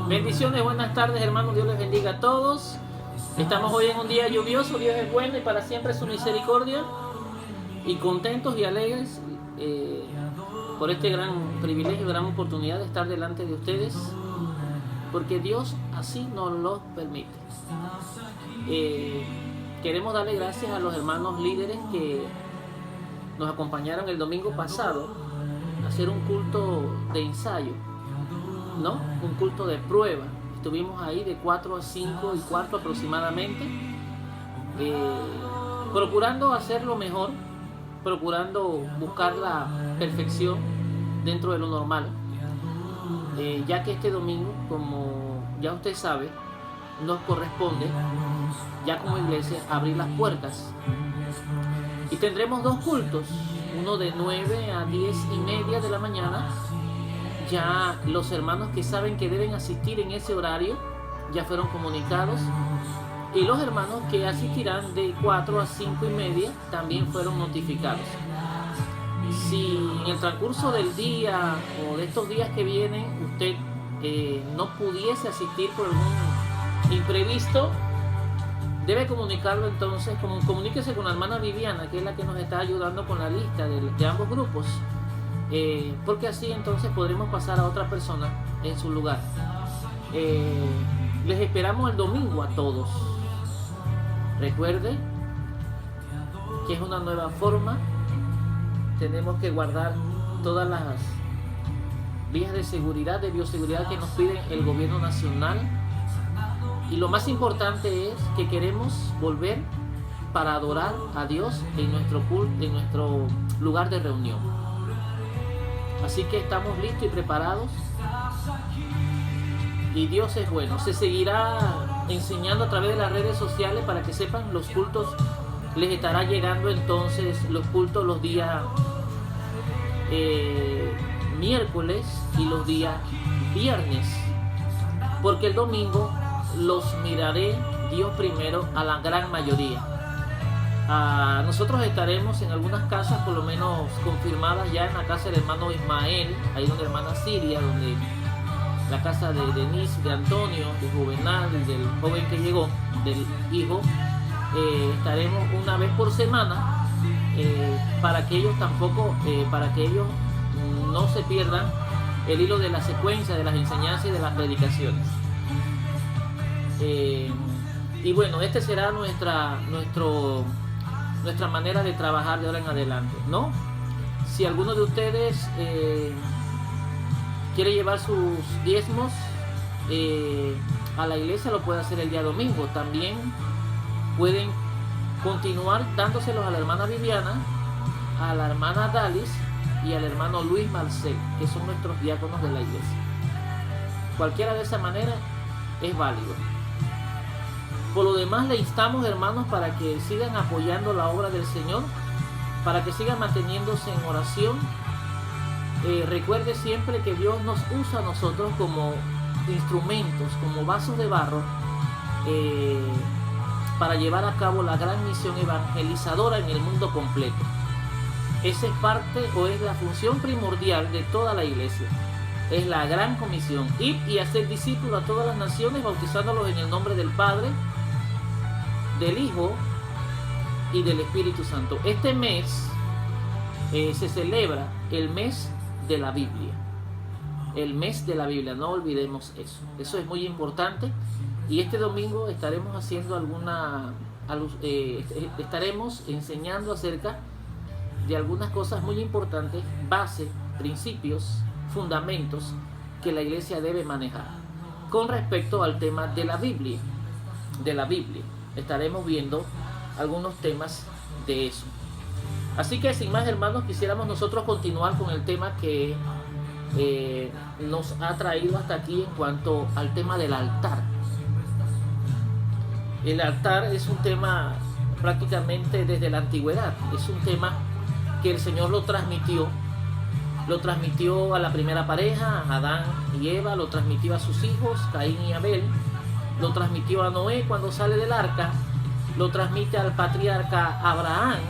Bendiciones, buenas tardes hermanos, Dios les bendiga a todos. Estamos hoy en un día lluvioso, Dios es bueno y para siempre su misericordia. Y contentos y alegres por este gran privilegio, gran oportunidad de estar delante de ustedes, porque Dios así nos lo permite. Queremos darle gracias a los hermanos líderes que nos acompañaron el domingo pasado a hacer un culto de ensayo, ¿no? Un culto de prueba. Estuvimos ahí de 4 a 5 y cuarto aproximadamente, procurando hacer lo mejor, procurando buscar la perfección dentro de lo normal, ya que este domingo, como ya usted sabe, nos corresponde ya como iglesia abrir las puertas y tendremos dos cultos, uno de 9 a 10 y media de la mañana. Ya los hermanos que saben que deben asistir en ese horario ya fueron comunicados, y los hermanos que asistirán de 4 a 5 y media también fueron notificados. Si en el transcurso del día o de estos días que vienen usted no pudiese asistir por algún imprevisto, debe comunicarlo. Entonces comuníquese con la hermana Viviana, que es la que nos está ayudando con la lista de ambos grupos, porque así entonces podremos pasar a otra persona en su lugar. Les esperamos el domingo a todos. Recuerde que es una nueva forma. Tenemos que guardar todas las vías de seguridad, de bioseguridad que nos pide el gobierno nacional. Y lo más importante es que queremos volver para adorar a Dios en nuestro culto, en nuestro lugar de reunión. Así que estamos listos y preparados. Y Dios es bueno. Se seguirá enseñando a través de las redes sociales para que sepan los cultos. Les estará llegando entonces los cultos los días miércoles y los días viernes, porque el domingo los miraré Dios primero a la gran mayoría. Nosotros estaremos en algunas casas, por lo menos confirmadas ya, en la casa del hermano Ismael, ahí donde hermana Siria, donde la casa de Denise, de Antonio, de Juvenal, del joven que llegó, del hijo. Estaremos una vez por semana, para que ellos no se pierdan el hilo de la secuencia de las enseñanzas y de las predicaciones. Y bueno, este será nuestra manera de trabajar de ahora en adelante, ¿no? Si alguno de ustedes quiere llevar sus diezmos a la iglesia, lo puede hacer el día domingo. También pueden continuar dándoselos a la hermana Viviana, a la hermana Dalis y al hermano Luis Marcel, que son nuestros diáconos de la iglesia. Cualquiera de esa manera es válido. Por lo demás, le instamos, hermanos, para que sigan apoyando la obra del Señor, para que sigan manteniéndose en oración. Recuerde siempre que Dios nos usa a nosotros como instrumentos, como vasos de barro, para llevar a cabo la gran misión evangelizadora en el mundo completo. Esa es parte o es la función primordial de toda la iglesia. Es la gran comisión: ir y hacer discípulos a todas las naciones, bautizándolos en el nombre del Padre, del Hijo y del Espíritu Santo. Este mes se celebra el mes de la Biblia. El mes de la Biblia, no olvidemos eso. Eso es muy importante. Y este domingo estaremos haciendo estaremos enseñando acerca de algunas cosas muy importantes, bases, principios, fundamentos que la iglesia debe manejar con respecto al tema de la Biblia. Estaremos viendo algunos temas de eso. Así que sin más, hermanos, quisiéramos nosotros continuar con el tema que nos ha traído hasta aquí en cuanto al tema del altar. El altar es un tema prácticamente desde la antigüedad. Es un tema que el Señor lo transmitió a la primera pareja, a Adán y Eva, lo transmitió a sus hijos, Caín y Abel, lo transmitió a Noé cuando sale del arca, lo transmite al patriarca Abraham,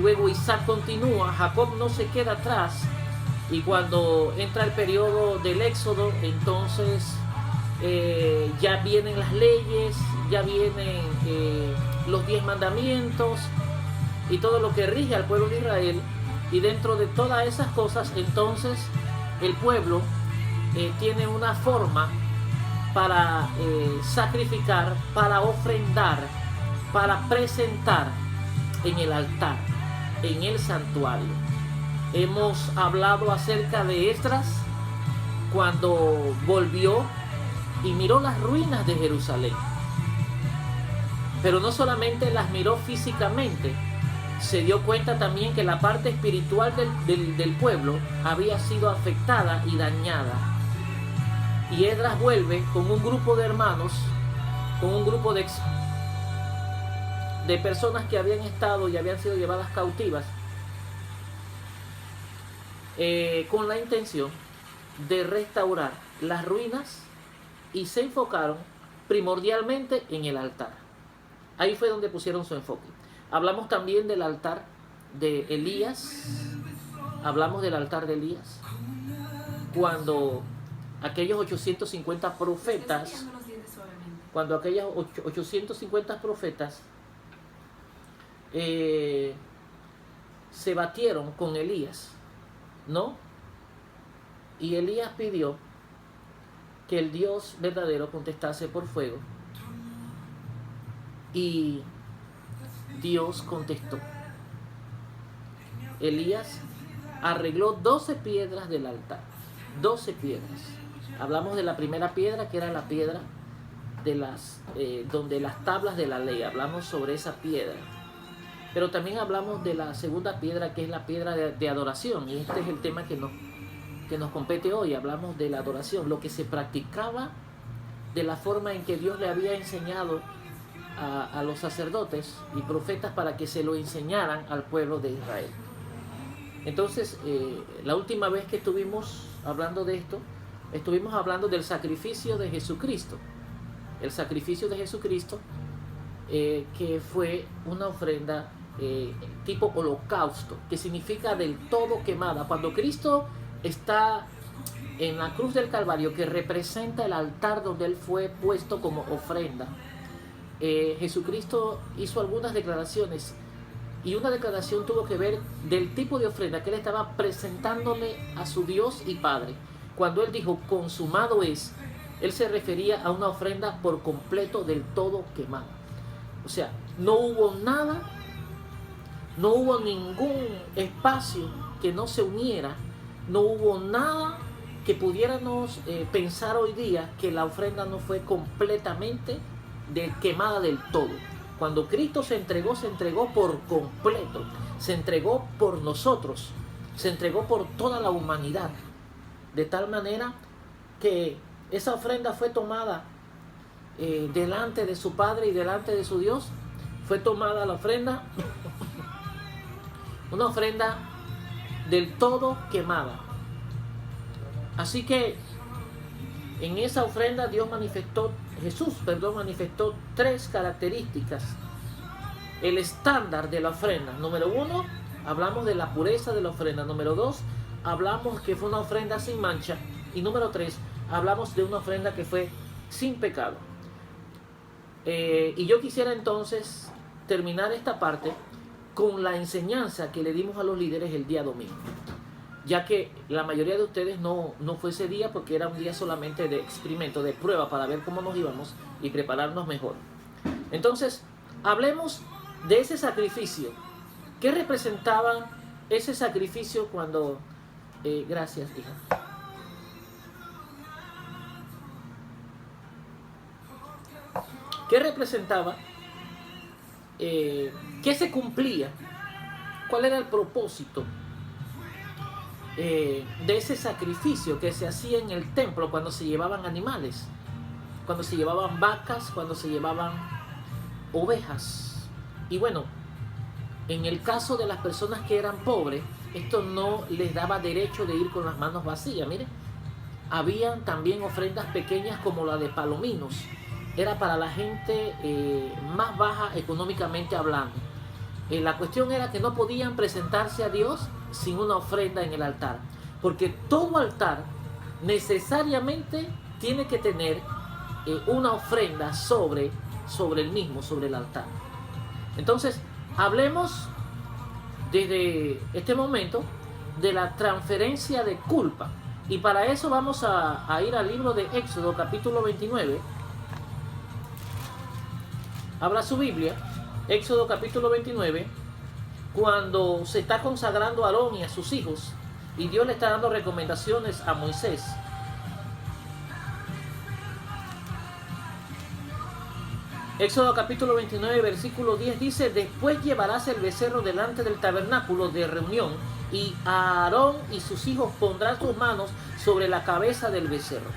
luego Isaac continúa, Jacob no se queda atrás, y cuando entra el periodo del Éxodo, entonces ya vienen las leyes, ya vienen los 10 mandamientos y todo lo que rige al pueblo de Israel. Y dentro de todas esas cosas, entonces, el pueblo tiene una forma para sacrificar, para ofrendar, para presentar en el altar, en el santuario. Hemos hablado acerca de Esdras cuando volvió y miró las ruinas de Jerusalén. Pero no solamente las miró físicamente, se dio cuenta también que la parte espiritual del pueblo había sido afectada y dañada. Y Esdras vuelve con un grupo de hermanos, con un grupo de personas que habían estado y habían sido llevadas cautivas, con la intención de restaurar las ruinas, y se enfocaron primordialmente en el altar. Ahí fue donde pusieron su enfoque. Hablamos también del altar de Elías. Hablamos del altar de Elías, cuando aquellos 850 profetas, se batieron con Elías, ¿no? Y Elías pidió que el Dios verdadero contestase por fuego, y Dios contestó. Elías arregló 12 piedras del altar, 12 piedras. Hablamos de la primera piedra, que era la piedra de donde las tablas de la ley, hablamos sobre esa piedra. Pero también hablamos de la segunda piedra, que es la piedra de adoración, y este es el tema que nos compete hoy. Hablamos de la adoración, lo que se practicaba de la forma en que Dios le había enseñado a los sacerdotes y profetas para que se lo enseñaran al pueblo de Israel. Entonces, la última vez que estuvimos hablando de esto, estuvimos hablando del sacrificio de Jesucristo. El sacrificio de Jesucristo, que fue una ofrenda tipo holocausto, que significa del todo quemada. Cuando Cristo está en la cruz del Calvario, que representa el altar donde Él fue puesto como ofrenda, Jesucristo hizo algunas declaraciones, y una declaración tuvo que ver del tipo de ofrenda que Él estaba presentándole a su Dios y Padre. Cuando Él dijo consumado es, Él se refería a una ofrenda por completo, del todo quemada. O sea, no hubo nada, no hubo ningún espacio que no se uniera, no hubo nada que pudiéramos pensar hoy día que la ofrenda no fue completamente quemada del todo. Cuando Cristo se entregó por completo, se entregó por nosotros, se entregó por toda la humanidad, de tal manera que esa ofrenda fue tomada delante de su Padre y delante de su Dios. Fue tomada la ofrenda, una ofrenda del todo quemada. Así que en esa ofrenda Jesús manifestó 3 características. El estándar de la ofrenda. Número 1, hablamos de la pureza de la ofrenda. Número 2, hablamos que fue una ofrenda sin mancha. Y número 3, hablamos de una ofrenda que fue sin pecado. Y yo quisiera entonces terminar esta parte con la enseñanza que le dimos a los líderes el día domingo, ya que la mayoría de ustedes no fue ese día, porque era un día solamente de experimento, de prueba, para ver cómo nos íbamos y prepararnos mejor. Entonces, hablemos de ese sacrificio. ¿Qué representaba ese sacrificio cuando... gracias, hija. ¿Qué representaba? ¿Qué se cumplía? ¿Cuál era el propósito de ese sacrificio que se hacía en el templo cuando se llevaban animales, cuando se llevaban vacas, cuando se llevaban ovejas? Y bueno, en el caso de las personas que eran pobres, esto no les daba derecho de ir con las manos vacías. Mire, habían también ofrendas pequeñas como la de palominos. Era para la gente más baja económicamente hablando. La cuestión era que no podían presentarse a Dios sin una ofrenda en el altar, porque todo altar necesariamente tiene que tener una ofrenda sobre el mismo, sobre el altar. Entonces, hablemos desde este momento de la transferencia de culpa. Y para eso vamos a ir al libro de Éxodo, capítulo 29. Abra su Biblia, Éxodo capítulo 29, cuando se está consagrando a Aarón y a sus hijos, y Dios le está dando recomendaciones a Moisés. Éxodo capítulo 29, versículo 10 dice: después llevarás el becerro delante del tabernáculo de reunión, y a Aarón y sus hijos pondrán sus manos sobre la cabeza del becerro.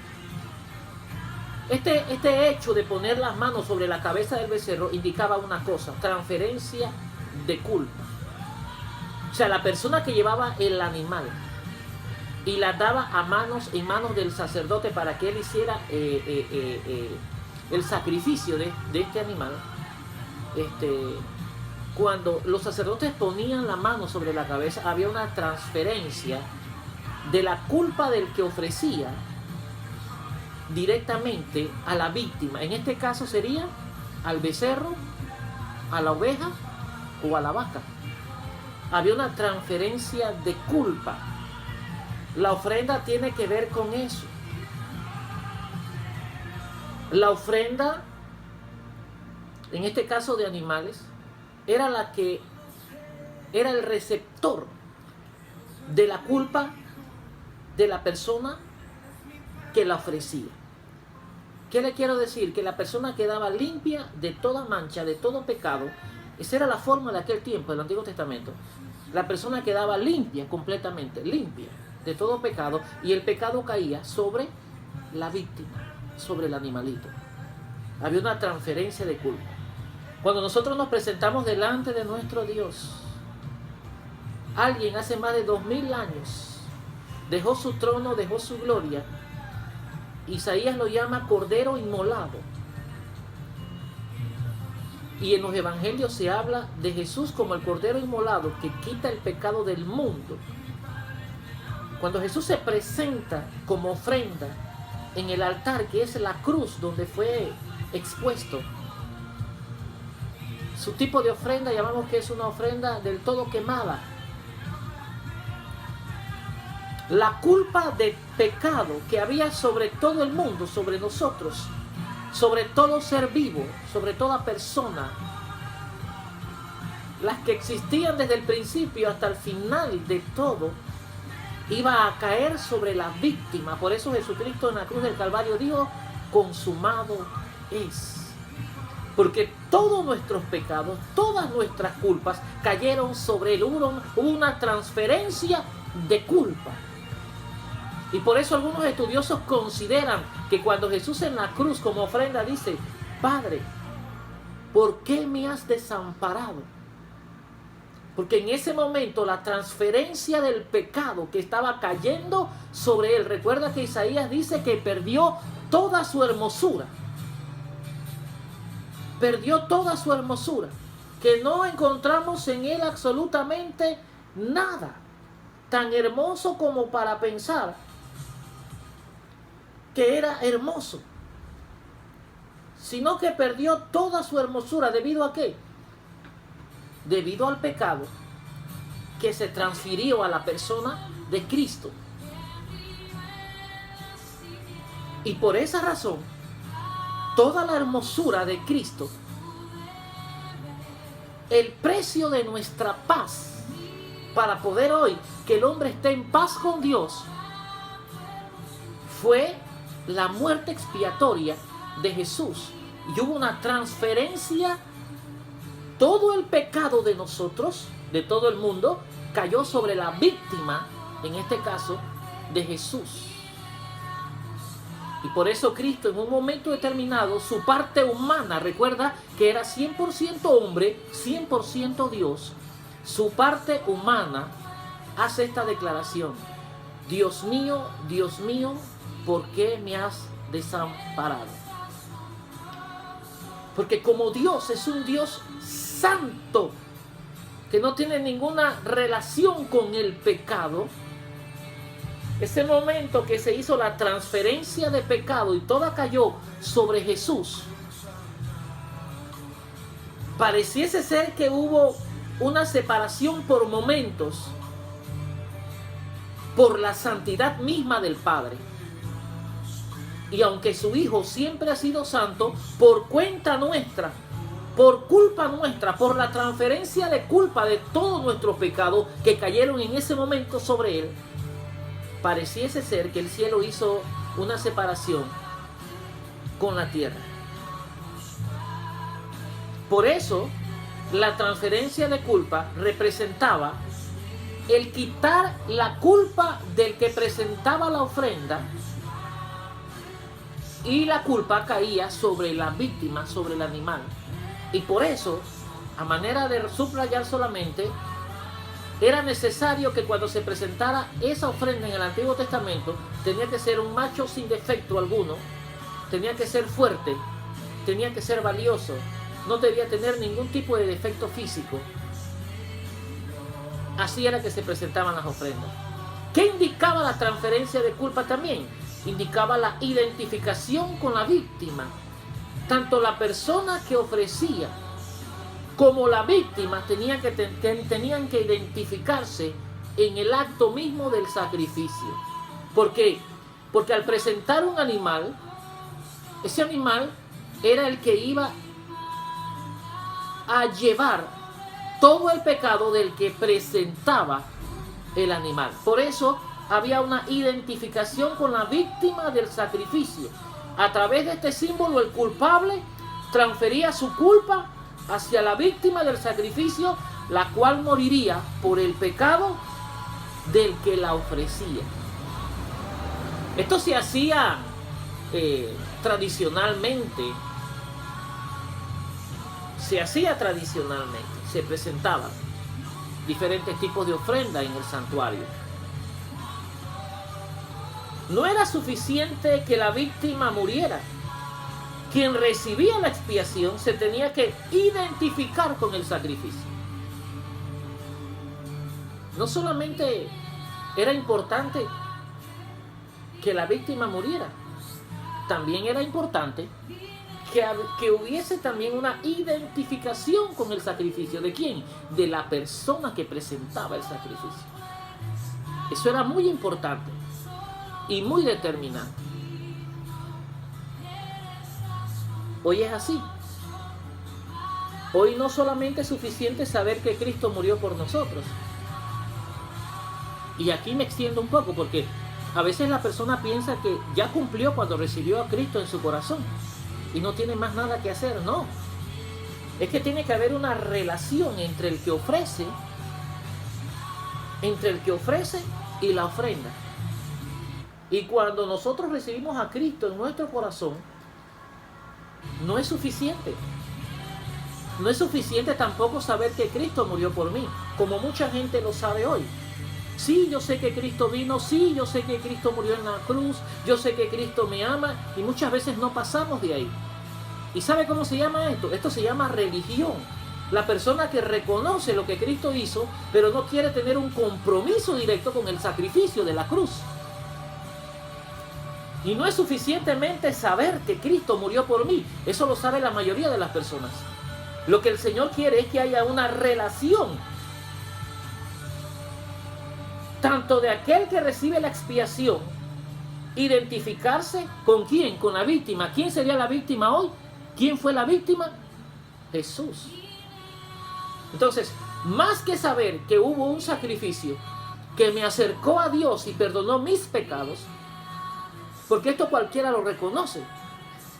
Este hecho de poner las manos sobre la cabeza del becerro indicaba una cosa: transferencia de culpa. O sea, la persona que llevaba el animal y la daba en manos del sacerdote para que él hiciera el sacrificio de este animal. Cuando los sacerdotes ponían la mano sobre la cabeza, había una transferencia de la culpa del que ofrecía directamente a la víctima. En este caso sería al becerro, a la oveja o a la vaca. Había una transferencia de culpa. La ofrenda tiene que ver con eso. La ofrenda, en este caso de animales, era el receptor de la culpa de la persona que la ofrecía. ¿Qué le quiero decir? Que la persona quedaba limpia de toda mancha, de todo pecado. Esa era la forma de aquel tiempo, del Antiguo Testamento. La persona quedaba limpia, completamente limpia de todo pecado, y el pecado caía sobre la víctima, sobre el animalito. Había una transferencia de culpa. Cuando nosotros nos presentamos delante de nuestro Dios, alguien hace más de 2000 años dejó su trono, dejó su gloria. Isaías lo llama Cordero Inmolado. Y en los evangelios se habla de Jesús como el Cordero Inmolado que quita el pecado del mundo. Cuando Jesús se presenta como ofrenda en el altar, que es la cruz donde fue expuesto, su tipo de ofrenda llamamos que es una ofrenda del todo quemada. La culpa de pecado que había sobre todo el mundo, sobre nosotros, sobre todo ser vivo, sobre toda persona, las que existían desde el principio hasta el final de todo, iba a caer sobre la víctima. Por eso Jesucristo en la cruz del Calvario dijo: consumado es. Porque todos nuestros pecados, todas nuestras culpas cayeron sobre él. Hubo una transferencia de culpa. Y por eso algunos estudiosos consideran que cuando Jesús en la cruz como ofrenda dice: Padre, ¿por qué me has desamparado? Porque en ese momento la transferencia del pecado que estaba cayendo sobre él, recuerda que Isaías dice que perdió toda su hermosura. Perdió toda su hermosura, que no encontramos en él absolutamente nada tan hermoso como para pensar que era hermoso, sino que perdió toda su hermosura. ¿Debido a qué? Debido al pecado que se transfirió a la persona de Cristo. Y por esa razón, toda la hermosura de Cristo, el precio de nuestra paz, para poder hoy que el hombre esté en paz con Dios, fue la muerte expiatoria de Jesús. Y hubo una transferencia. Todo el pecado de nosotros, de todo el mundo, cayó sobre la víctima, en este caso, de Jesús. Y por eso Cristo, en un momento determinado, su parte humana, recuerda que era 100% hombre, 100% Dios, su parte humana hace esta declaración: Dios mío, ¿por qué me has desamparado? Porque como Dios es un Dios santo, que no tiene ninguna relación con el pecado, ese momento que se hizo la transferencia de pecado y toda cayó sobre Jesús, pareciese ser que hubo una separación por momentos por la santidad misma del Padre. Y aunque su Hijo siempre ha sido santo, por cuenta nuestra, por culpa nuestra, por la transferencia de culpa de todos nuestros pecados que cayeron en ese momento sobre Él, pareciese ser que el cielo hizo una separación con la tierra. Por eso, la transferencia de culpa representaba el quitar la culpa del que presentaba la ofrenda, y la culpa caía sobre la víctima, sobre el animal. Y por eso, a manera de subrayar solamente, era necesario que cuando se presentara esa ofrenda en el Antiguo Testamento, tenía que ser un macho sin defecto alguno, tenía que ser fuerte, tenía que ser valioso, no debía tener ningún tipo de defecto físico. Así era que se presentaban las ofrendas. ¿Qué indicaba la transferencia de culpa también? Indicaba la identificación con la víctima. Tanto la persona que ofrecía como la víctima tenían que identificarse en el acto mismo del sacrificio. ¿Por qué? Porque al presentar un animal, ese animal era el que iba a llevar todo el pecado del que presentaba el animal. Por eso había una identificación con la víctima del sacrificio. A través de este símbolo, el culpable transfería su culpa hacia la víctima del sacrificio, la cual moriría por el pecado del que la ofrecía. Esto se hacía tradicionalmente. Se presentaban diferentes tipos de ofrenda en el santuario. No era suficiente que la víctima muriera. Quien recibía la expiación se tenía que identificar con el sacrificio. No solamente era importante que la víctima muriera, también era importante que hubiese también una identificación con el sacrificio. ¿De quién? De la persona que presentaba el sacrificio. Eso era muy importante y muy determinante. Hoy es así. Hoy no solamente es suficiente saber que Cristo murió por nosotros. Y aquí me extiendo un poco porque a veces la persona piensa que ya cumplió cuando recibió a Cristo en su corazón y no tiene más nada que hacer. No. Es que tiene que haber una relación entre el que ofrece y la ofrenda. Y cuando nosotros recibimos a Cristo en nuestro corazón, no es suficiente. No es suficiente tampoco saber que Cristo murió por mí, como mucha gente lo sabe hoy. Sí, yo sé que Cristo vino, sí, yo sé que Cristo murió en la cruz, yo sé que Cristo me ama, y muchas veces no pasamos de ahí. ¿Y sabe cómo se llama esto? Esto se llama religión. La persona que reconoce lo que Cristo hizo, pero no quiere tener un compromiso directo con el sacrificio de la cruz. Y no es suficientemente saber que Cristo murió por mí. Eso lo sabe la mayoría de las personas. Lo que el Señor quiere es que haya una relación, tanto de aquel que recibe la expiación, identificarse con quién, con la víctima. ¿Quién sería la víctima hoy? ¿Quién fue la víctima? Jesús. Entonces, más que saber que hubo un sacrificio que me acercó a Dios y perdonó mis pecados, porque esto cualquiera lo reconoce,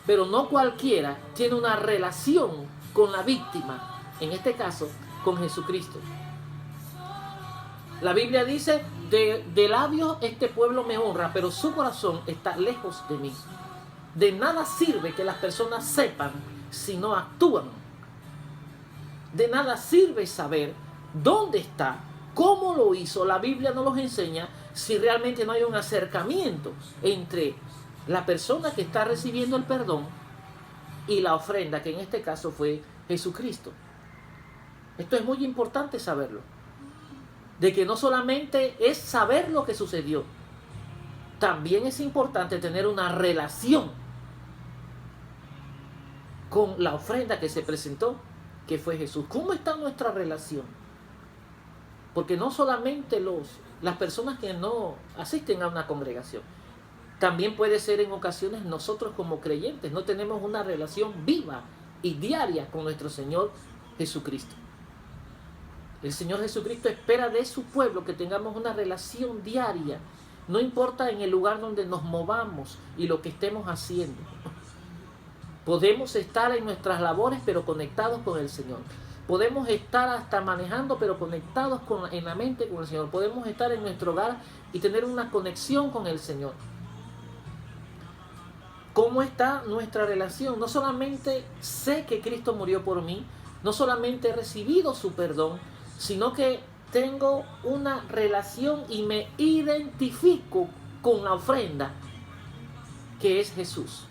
pero no cualquiera tiene una relación con la víctima, en este caso, con Jesucristo. La Biblia dice, de labios este pueblo me honra, pero su corazón está lejos de mí. De nada sirve que las personas sepan si no actúan. De nada sirve saber dónde está, cómo lo hizo. La Biblia no los enseña si realmente no hay un acercamiento entre la persona que está recibiendo el perdón y la ofrenda, que en este caso fue Jesucristo. Esto es muy importante saberlo. De que no solamente es saber lo que sucedió, también es importante tener una relación con la ofrenda que se presentó, que fue Jesús. ¿Cómo está nuestra relación? Porque no solamente las personas que no asisten a una congregación, también puede ser en ocasiones nosotros como creyentes no tenemos una relación viva y diaria con nuestro Señor Jesucristo. El Señor Jesucristo espera de su pueblo que tengamos una relación diaria, no importa en el lugar donde nos movamos y lo que estemos haciendo. Podemos estar en nuestras labores pero conectados con el Señor. Podemos estar hasta manejando pero conectados en la mente con el Señor. Podemos estar en nuestro hogar y tener una conexión con el Señor. ¿Cómo está nuestra relación? No solamente sé que Cristo murió por mí, no solamente he recibido su perdón, sino que tengo una relación y me identifico con la ofrenda que es Jesús.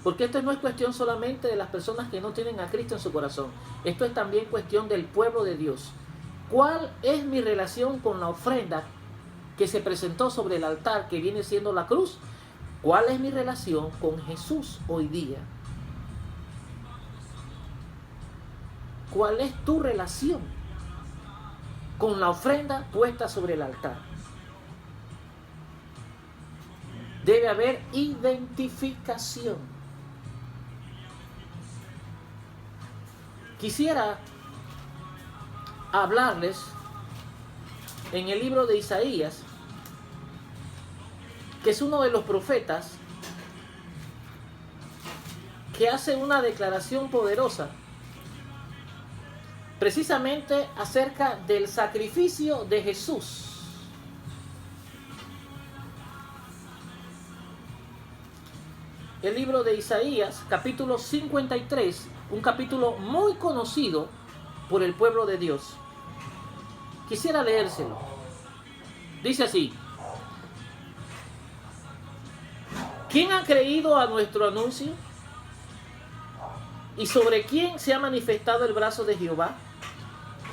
Porque esto no es cuestión solamente de las personas que no tienen a Cristo en su corazón. Esto es también cuestión del pueblo de Dios. ¿Cuál es mi relación con la ofrenda que se presentó sobre el altar, que viene siendo la cruz? ¿Cuál es mi relación con Jesús hoy día? ¿Cuál es tu relación con la ofrenda puesta sobre el altar? Debe haber identificación. Quisiera hablarles en el libro de Isaías, que es uno de los profetas que hace una declaración poderosa precisamente acerca del sacrificio de Jesús. El libro de Isaías, capítulo 53, un capítulo muy conocido por el pueblo de Dios. Quisiera leérselo. Dice así: ¿quién ha creído a nuestro anuncio? ¿Y sobre quién se ha manifestado el brazo de Jehová?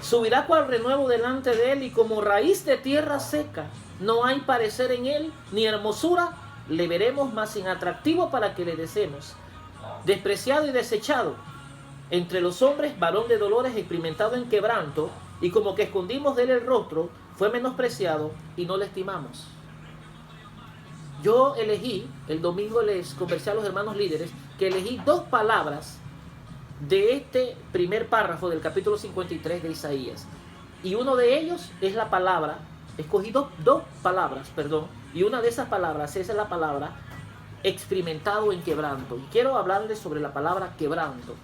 Subirá cual renuevo delante de él, y como raíz de tierra seca. No hay parecer en él, ni hermosura. Le veremos más inatractivo para que le deseemos. Despreciado y desechado entre los hombres, varón de dolores, experimentado en quebranto, y como que escondimos de él el rostro, fue menospreciado y no le estimamos. Yo elegí, el domingo les conversé a los hermanos líderes, que elegí dos palabras de este primer párrafo del capítulo 53 de Isaías. Y uno de ellos es la palabra, escogí dos palabras, y una de esas palabras es la palabra experimentado en quebranto. Y quiero hablarles sobre la palabra quebranto.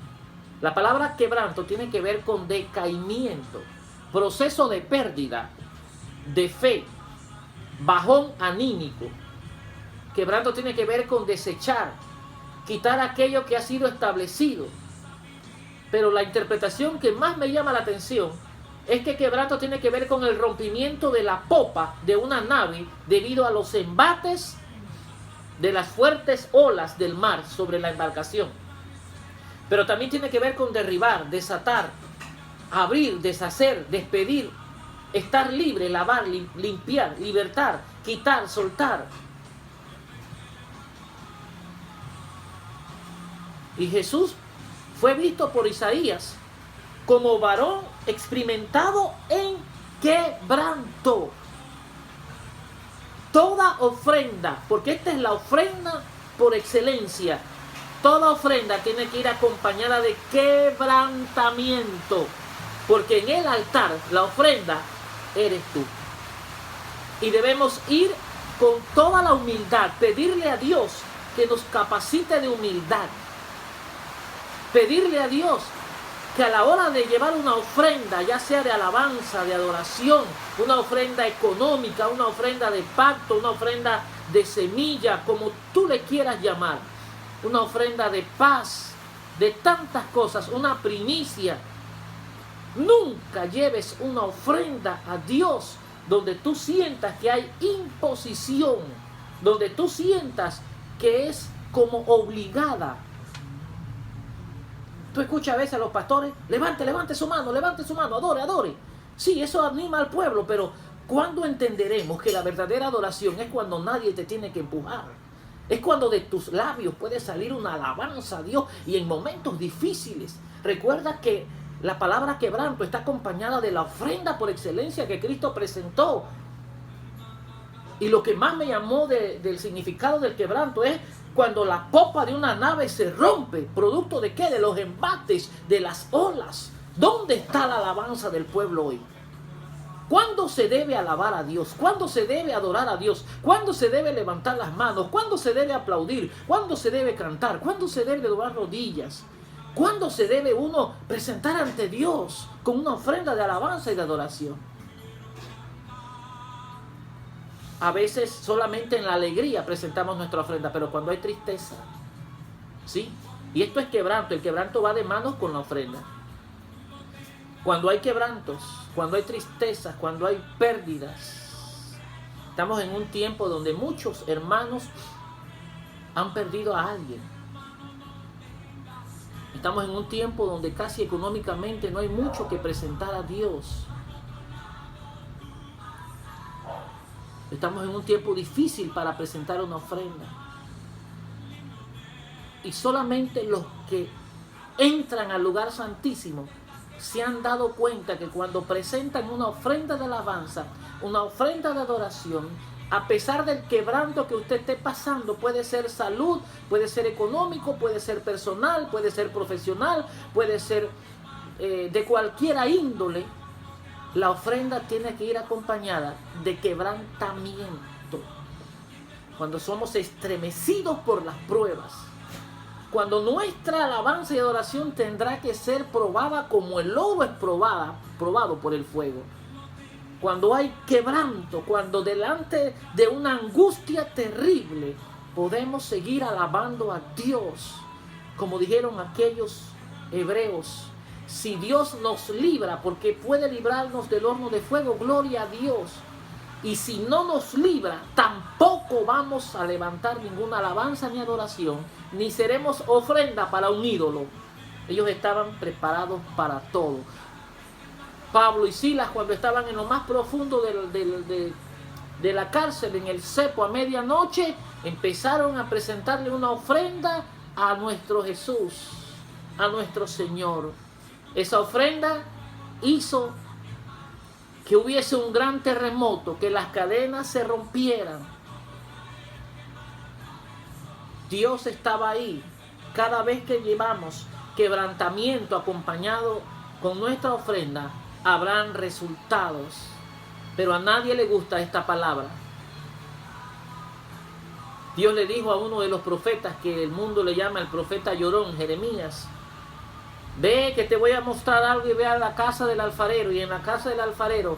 La palabra quebranto tiene que ver con decaimiento, proceso de pérdida de fe, bajón anímico. Quebranto tiene que ver con desechar, quitar aquello que ha sido establecido. Pero la interpretación que más me llama la atención es que quebranto tiene que ver con el rompimiento de la popa de una nave debido a los embates de las fuertes olas del mar sobre la embarcación. Pero también tiene que ver con derribar, desatar, abrir, deshacer, despedir, estar libre, lavar, limpiar, libertar, quitar, soltar. Y Jesús fue visto por Isaías como varón experimentado en quebranto. Toda ofrenda, porque esta es la ofrenda por excelencia, toda ofrenda tiene que ir acompañada de quebrantamiento, porque en el altar la ofrenda eres tú. Y debemos ir con toda la humildad, pedirle a Dios que nos capacite de humildad, pedirle a Dios que a la hora de llevar una ofrenda, ya sea de alabanza, de adoración, una ofrenda económica, una ofrenda de pacto, una ofrenda de semilla, como tú le quieras llamar, una ofrenda de paz, de tantas cosas, una primicia. Nunca lleves una ofrenda a Dios donde tú sientas que hay imposición, donde tú sientas que es como obligada. Tú escuchas a veces a los pastores: levante su mano, adore. Sí, eso anima al pueblo, pero ¿Cuándo entenderemos que la verdadera adoración es cuando nadie te tiene que empujar? Es cuando de tus labios puede salir una alabanza a Dios y en momentos difíciles. Recuerda que la palabra quebranto está acompañada de la ofrenda por excelencia que Cristo presentó. Y lo que más me llamó del significado del quebranto es cuando la popa de una nave se rompe. ¿Producto de qué? De los embates, de las olas. ¿Dónde está la alabanza del pueblo hoy? ¿Cuándo se debe alabar a Dios? ¿Cuándo se debe adorar a Dios? ¿Cuándo se debe levantar las manos? ¿Cuándo se debe aplaudir? ¿Cuándo se debe cantar? ¿Cuándo se debe doblar rodillas? ¿Cuándo se debe uno presentar ante Dios con una ofrenda de alabanza y de adoración? A veces solamente en la alegría presentamos nuestra ofrenda, pero cuando hay tristeza, ¿sí? Y esto es quebranto. El quebranto va de manos con la ofrenda. Cuando hay quebrantos, cuando hay tristezas, cuando hay pérdidas, estamos en un tiempo donde muchos hermanos han perdido a alguien. Estamos en un tiempo donde casi económicamente no hay mucho que presentar a Dios. Estamos en un tiempo difícil para presentar una ofrenda. Y solamente los que entran al lugar santísimo se han dado cuenta que cuando presentan una ofrenda de alabanza, una ofrenda de adoración, a pesar del quebranto que usted esté pasando, puede ser salud, puede ser económico, puede ser personal, puede ser profesional, puede ser de cualquier índole, la ofrenda tiene que ir acompañada de quebrantamiento. Cuando somos estremecidos por las pruebas, cuando nuestra alabanza y adoración tendrá que ser probada como el oro es probado por el fuego. Cuando hay quebranto, cuando delante de una angustia terrible podemos seguir alabando a Dios. Como dijeron aquellos hebreos, si Dios nos libra, porque puede librarnos del horno de fuego, gloria a Dios. Y si no nos libra, tampoco vamos a levantar ninguna alabanza ni adoración, ni seremos ofrenda para un ídolo. Ellos estaban preparados para todo. Pablo y Silas, cuando estaban en lo más profundo de la cárcel, en el cepo a medianoche, empezaron a presentarle una ofrenda a nuestro Jesús, a nuestro Señor. Esa ofrenda hizo que hubiese un gran terremoto, que las cadenas se rompieran. Dios estaba ahí. Cada vez que llevamos quebrantamiento acompañado con nuestra ofrenda, habrán resultados. Pero a nadie le gusta esta palabra. Dios le dijo a uno de los profetas, que el mundo le llama el profeta llorón, Jeremías: ve que te voy a mostrar algo y ve a la casa del alfarero, y en la casa del alfarero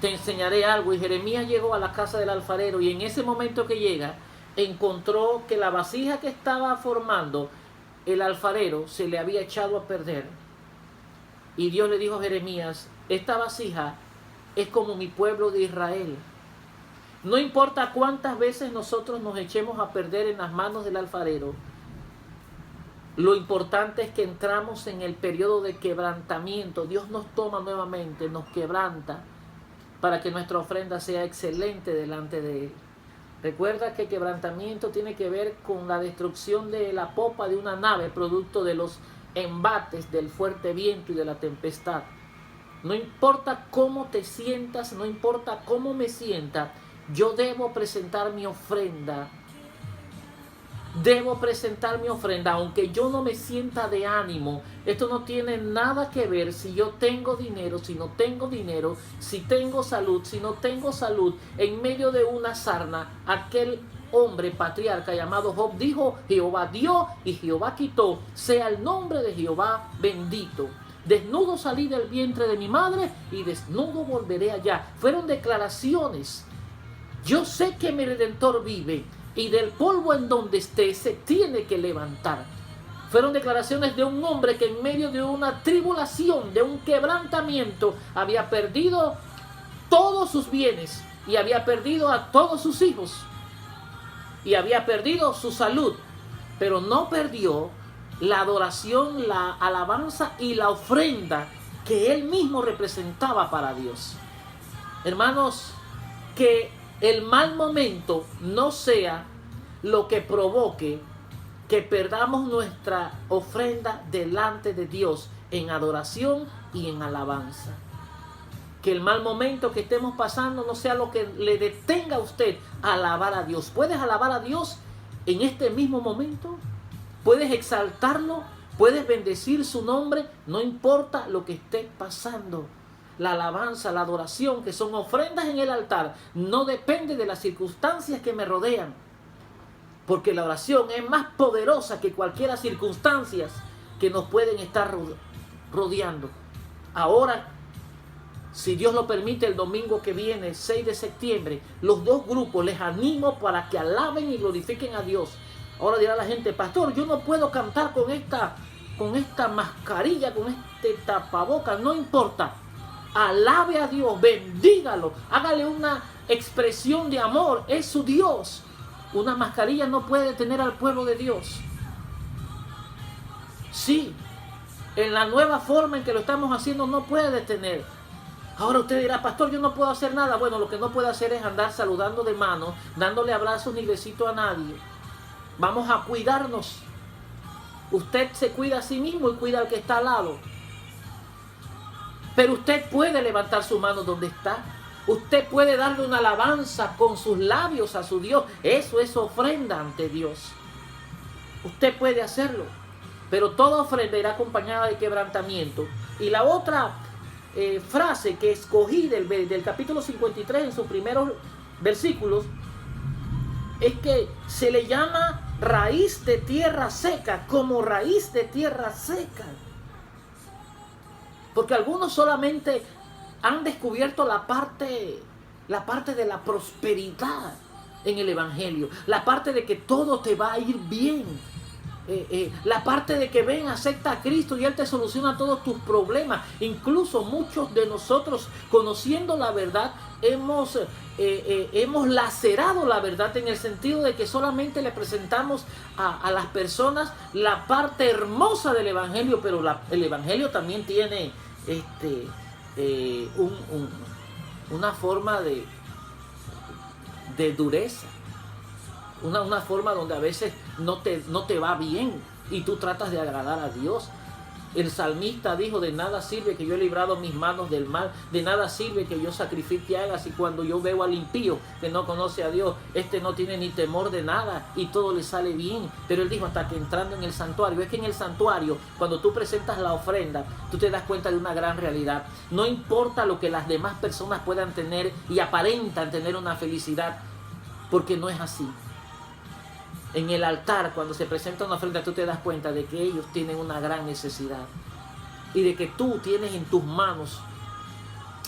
te enseñaré algo. Y Jeremías llegó a la casa del alfarero, y en ese momento que llega, encontró que la vasija que estaba formando el alfarero se le había echado a perder. Y Dios le dijo a Jeremías: esta vasija es como mi pueblo de Israel. No importa cuántas veces nosotros nos echemos a perder en las manos del alfarero, lo importante es que entramos en el periodo de quebrantamiento. Dios nos toma nuevamente, nos quebranta para que nuestra ofrenda sea excelente delante de Él. Recuerda que quebrantamiento tiene que ver con la destrucción de la popa de una nave, producto de los embates del fuerte viento y de la tempestad. No importa cómo te sientas, no importa cómo me sienta, yo debo presentar mi ofrenda. Debo presentar mi ofrenda, aunque yo no me sienta de ánimo. Esto no tiene nada que ver si yo tengo dinero, si no tengo dinero, si tengo salud, si no tengo salud. En medio de una sarna, aquel hombre patriarca llamado Job dijo: Jehová dio y Jehová quitó, sea el nombre de Jehová bendito. Desnudo salí del vientre de mi madre y desnudo volveré allá. Fueron declaraciones. Yo sé que mi Redentor vive, y del polvo en donde esté se tiene que levantar. Fueron declaraciones de un hombre que en medio de una tribulación, de un quebrantamiento, había perdido todos sus bienes y había perdido a todos sus hijos y había perdido su salud, pero no perdió la adoración, la alabanza y la ofrenda que él mismo representaba para Dios. Hermanos, que el mal momento no sea lo que provoque que perdamos nuestra ofrenda delante de Dios en adoración y en alabanza. Que el mal momento que estemos pasando no sea lo que le detenga a usted a alabar a Dios. ¿Puedes alabar a Dios en este mismo momento? ¿Puedes exaltarlo? ¿Puedes bendecir su nombre? No importa lo que esté pasando. La alabanza, la adoración, que son ofrendas en el altar, no depende de las circunstancias que me rodean. Porque la oración es más poderosa que cualquier circunstancias que nos pueden estar rodeando. Ahora, si Dios lo permite, el domingo que viene, 6 de septiembre, los dos grupos les animo para que alaben y glorifiquen a Dios. Ahora dirá la gente: pastor, yo no puedo cantar con esta mascarilla, con este tapabocas. No importa. Alabe a Dios, bendígalo, hágale una expresión de amor. Es su Dios. Una mascarilla no puede detener al pueblo de Dios. Sí, en la nueva forma en que lo estamos haciendo no puede detener. Ahora usted dirá: pastor, yo no puedo hacer nada. Bueno, lo que no puede hacer es andar saludando de mano, dándole abrazos ni besito a nadie. Vamos a cuidarnos. Usted se cuida a sí mismo y cuida al que está al lado. Pero usted puede levantar su mano donde está. Usted puede darle una alabanza con sus labios a su Dios. Eso es ofrenda ante Dios. Usted puede hacerlo. Pero toda ofrenda irá acompañada de quebrantamiento. Y la otra frase que escogí del capítulo 53 en sus primeros versículos es que se le llama raíz de tierra seca, como raíz de tierra seca. Porque algunos solamente han descubierto la parte de la prosperidad en el Evangelio, la parte de que todo te va a ir bien, la parte de que ven, acepta a Cristo y Él te soluciona todos tus problemas. Incluso muchos de nosotros, conociendo la verdad, hemos lacerado la verdad, en el sentido de que solamente le presentamos a las personas la parte hermosa del Evangelio, pero el Evangelio también tiene una forma de dureza, una forma donde a veces no te va bien y tú tratas de agradar a Dios. El salmista dijo: de nada sirve que yo he librado mis manos del mal, de nada sirve que yo sacrifique hagas, y cuando yo veo al impío que no conoce a Dios, no tiene ni temor de nada y todo le sale bien. Pero él dijo: hasta que entrando en el santuario. Es que en el santuario, cuando tú presentas la ofrenda, tú te das cuenta de una gran realidad. No importa lo que las demás personas puedan tener y aparentan tener una felicidad, porque no es así. En el altar, cuando se presenta una ofrenda, tú te das cuenta de que ellos tienen una gran necesidad y de que tú tienes en tus manos,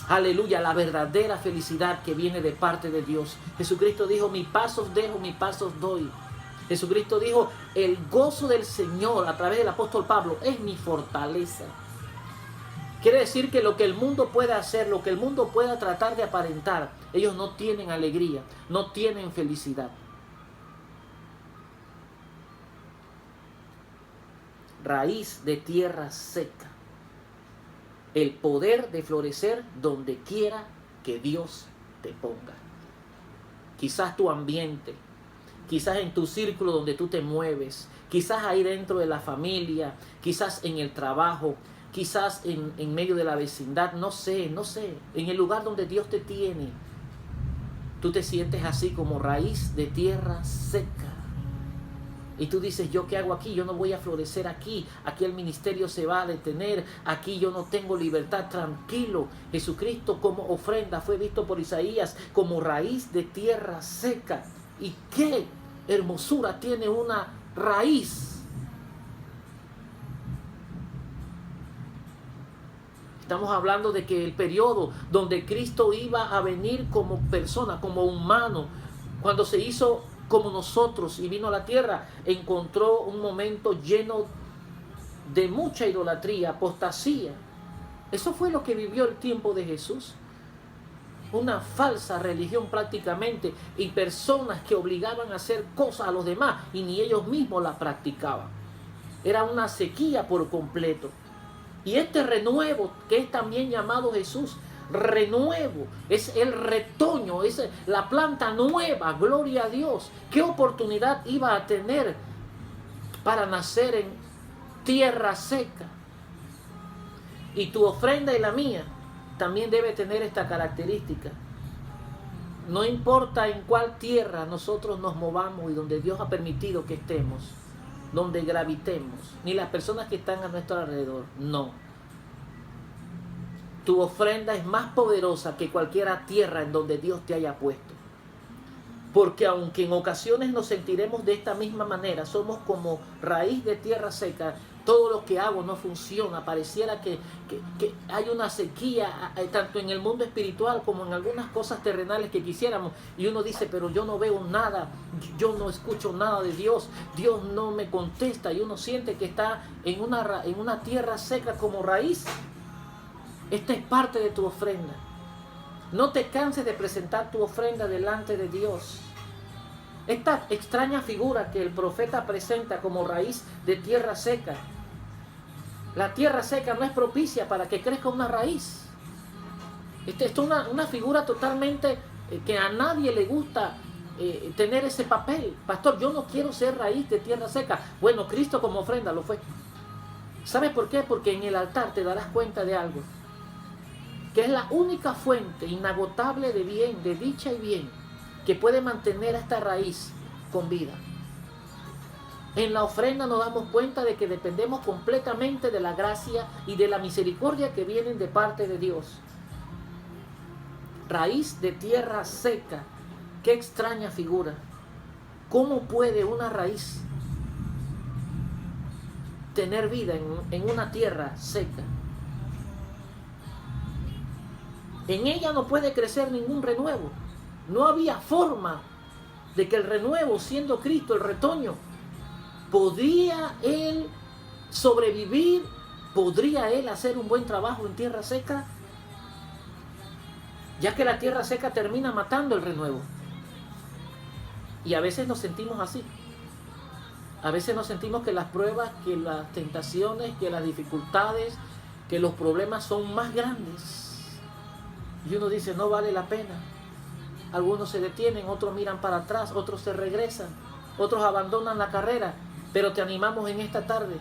aleluya, la verdadera felicidad que viene de parte de Dios. Jesucristo dijo: mi paz os dejo, mi paz os doy. Jesucristo dijo: el gozo del Señor, a través del apóstol Pablo, es mi fortaleza. Quiere decir que lo que el mundo puede hacer, lo que el mundo pueda tratar de aparentar, ellos no tienen alegría, no tienen felicidad. Raíz de tierra seca. El poder de florecer donde quiera que Dios te ponga. Quizás tu ambiente, quizás en tu círculo donde tú te mueves, quizás ahí dentro de la familia, quizás en el trabajo, quizás en medio de la vecindad, no sé, en el lugar donde Dios te tiene. Tú te sientes así como raíz de tierra seca. Y tú dices: ¿yo qué hago aquí? Yo no voy a florecer aquí. Aquí el ministerio se va a detener. Aquí yo no tengo libertad. Tranquilo. Jesucristo como ofrenda fue visto por Isaías como raíz de tierra seca. ¿Y qué hermosura tiene una raíz? Estamos hablando de que el periodo donde Cristo iba a venir como persona, como humano, cuando se hizo como nosotros y vino a la tierra, encontró un momento lleno de mucha idolatría, apostasía. Eso fue lo que vivió el tiempo de Jesús. Una falsa religión prácticamente, y personas que obligaban a hacer cosas a los demás y ni ellos mismos la practicaban. Era una sequía por completo. Y este renuevo, que es también llamado Jesús, renuevo, es el retoño, es la planta nueva, gloria a Dios. ¿Qué oportunidad iba a tener para nacer en tierra seca? Y tu ofrenda y la mía también debe tener esta característica. No importa en cuál tierra nosotros nos movamos y donde Dios ha permitido que estemos, donde gravitemos, ni las personas que están a nuestro alrededor, no. Tu ofrenda es más poderosa que cualquier tierra en donde Dios te haya puesto. Porque aunque en ocasiones nos sentiremos de esta misma manera, somos como raíz de tierra seca, todo lo que hago no funciona, pareciera que hay una sequía, tanto en el mundo espiritual como en algunas cosas terrenales que quisiéramos, y uno dice, pero yo no veo nada, yo no escucho nada de Dios, Dios no me contesta, y uno siente que está en una tierra seca como raíz. Esta es parte de tu ofrenda. No te canses de presentar tu ofrenda delante de Dios. Esta extraña figura que el profeta presenta como raíz de tierra seca. La tierra seca no es propicia para que crezca una raíz. Esto es una figura totalmente que a nadie le gusta tener ese papel. Pastor, yo no quiero ser raíz de tierra seca. Bueno, Cristo como ofrenda lo fue. ¿Sabes por qué? Porque en el altar te darás cuenta de algo. Que es la única fuente inagotable de bien, de dicha y bien, que puede mantener a esta raíz con vida. En la ofrenda nos damos cuenta de que dependemos completamente de la gracia y de la misericordia que vienen de parte de Dios. Raíz de tierra seca. Qué extraña figura. ¿Cómo puede una raíz tener vida en una tierra seca? En ella no puede crecer ningún renuevo. No había forma de que el renuevo, siendo Cristo el retoño, ¿podría Él sobrevivir? ¿Podría Él hacer un buen trabajo en tierra seca? Ya que la tierra seca termina matando el renuevo. Y a veces nos sentimos así. A veces nos sentimos que las pruebas, que las tentaciones, que las dificultades, que los problemas son más grandes. Y uno dice, no vale la pena. Algunos se detienen, otros miran para atrás, otros se regresan, otros abandonan la carrera. Pero te animamos en esta tarde,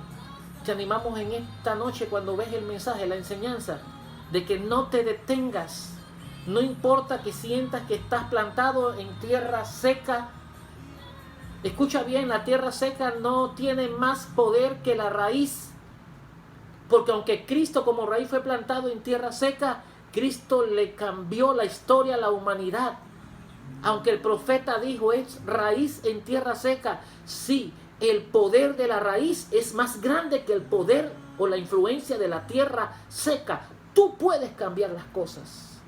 te animamos en esta noche cuando ves el mensaje, la enseñanza, de que no te detengas. No importa que sientas que estás plantado en tierra seca. Escucha bien, la tierra seca no tiene más poder que la raíz. Porque aunque Cristo como raíz fue plantado en tierra seca, Cristo le cambió la historia a la humanidad. Aunque el profeta dijo, es raíz en tierra seca. Sí, el poder de la raíz es más grande que el poder o la influencia de la tierra seca. Tú puedes cambiar las cosas.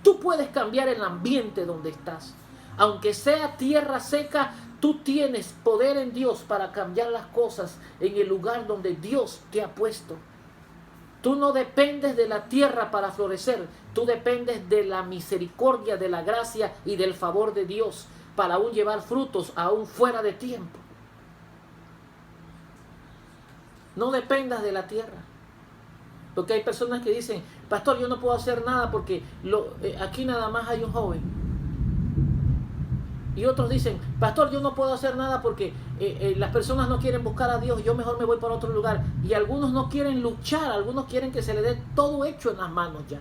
Tú puedes cambiar el ambiente donde estás. Aunque sea tierra seca, tú tienes poder en Dios para cambiar las cosas en el lugar donde Dios te ha puesto. Tú no dependes de la tierra para florecer. Tú dependes de la misericordia, de la gracia y del favor de Dios para aún llevar frutos, aún fuera de tiempo. No dependas de la tierra. Porque hay personas que dicen, pastor, yo no puedo hacer nada porque aquí nada más hay un joven. Y otros dicen, pastor, yo no puedo hacer nada porque las personas no quieren buscar a Dios, yo mejor me voy para otro lugar. Y algunos no quieren luchar, algunos quieren que se les dé todo hecho en las manos ya.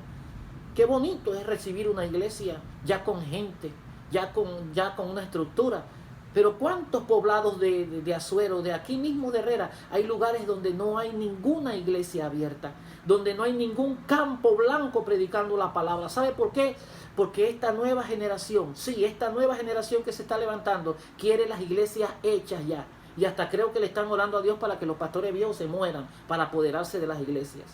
Qué bonito es recibir una iglesia ya con gente, ya con una estructura. Pero ¿cuántos poblados de Azuero, de aquí mismo de Herrera, hay lugares donde no hay ninguna iglesia abierta, donde no hay ningún campo blanco predicando la palabra? ¿Sabe por qué? Porque esta nueva generación, sí, esta nueva generación que se está levantando, quiere las iglesias hechas ya. Y hasta creo que le están orando a Dios para que los pastores viejos se mueran, para apoderarse de las iglesias.